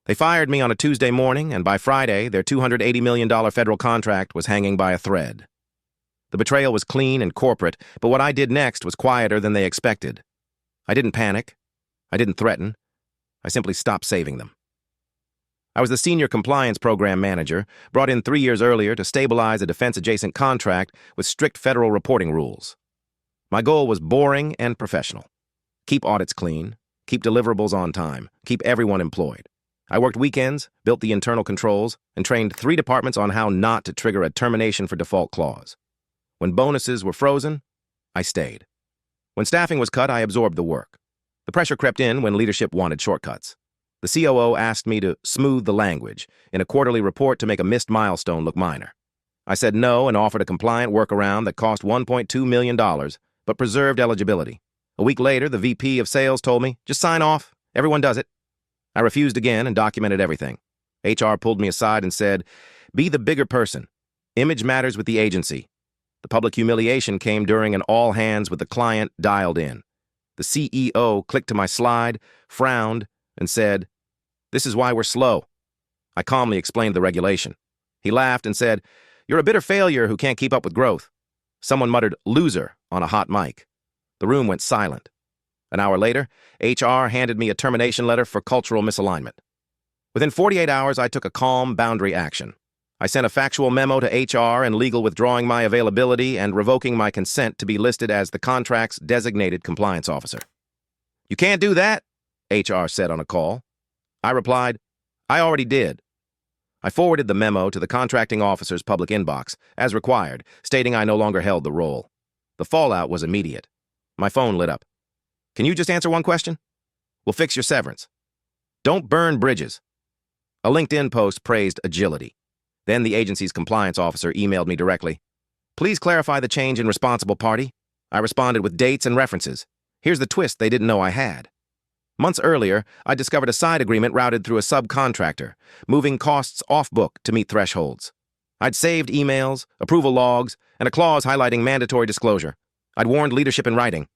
They fired me on a Tuesday morning, and by Friday, their $280 million federal contract was hanging by a thread. The betrayal was clean and corporate, but what I did next was quieter than they expected. I didn't panic. I didn't threaten. I simply stopped saving them. I was the senior compliance program manager, brought in 3 years earlier to stabilize a defense-adjacent contract with strict federal reporting rules. My goal was boring and professional. Keep audits clean, keep deliverables on time, keep everyone employed. I worked weekends, built the internal controls, and trained 3 departments on how not to trigger a termination for default clause. When bonuses were frozen, I stayed. When staffing was cut, I absorbed the work. The pressure crept in when leadership wanted shortcuts. The COO asked me to smooth the language in a quarterly report to make a missed milestone look minor. I said no and offered a compliant workaround that cost $1.2 million, but preserved eligibility. A week later, the VP of sales told me, just sign off, everyone does it. I refused again and documented everything. HR pulled me aside and said, be the bigger person. Image matters with the agency. The public humiliation came during an all-hands with the client dialed in. The CEO clicked to my slide, frowned, and said, this is why we're slow. I calmly explained the regulation. He laughed and said, you're a bitter failure who can't keep up with growth. Someone muttered, loser, on a hot mic. The room went silent. An hour later, HR handed me a termination letter for cultural misalignment. Within 48 hours, I took a calm boundary action. I sent a factual memo to HR and legal withdrawing my availability and revoking my consent to be listed as the contract's designated compliance officer. You can't do that, HR said on a call. I replied, I already did. I forwarded the memo to the contracting officer's public inbox, as required, stating I no longer held the role. The fallout was immediate. My phone lit up. Can you just answer one question? We'll fix your severance. Don't burn bridges. A LinkedIn post praised agility. Then the agency's compliance officer emailed me directly. Please clarify the change in responsible party. I responded with dates and references. Here's the twist they didn't know I had. Months earlier, I discovered a side agreement routed through a subcontractor, moving costs off-book to meet thresholds. I'd saved emails, approval logs, and a clause highlighting mandatory disclosure. I'd warned leadership in writing.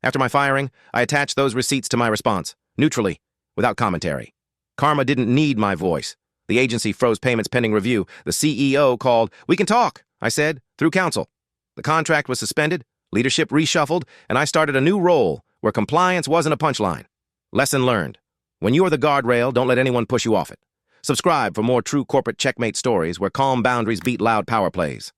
After my firing, I attached those receipts to my response, neutrally, without commentary. Karma didn't need my voice. The agency froze payments pending review. The CEO called, we can talk, I said, through counsel. The contract was suspended, leadership reshuffled, and I started a new role where compliance wasn't a punchline. Lesson learned. When you are the guardrail, don't let anyone push you off it. Subscribe for more true corporate checkmate stories where calm boundaries beat loud power plays.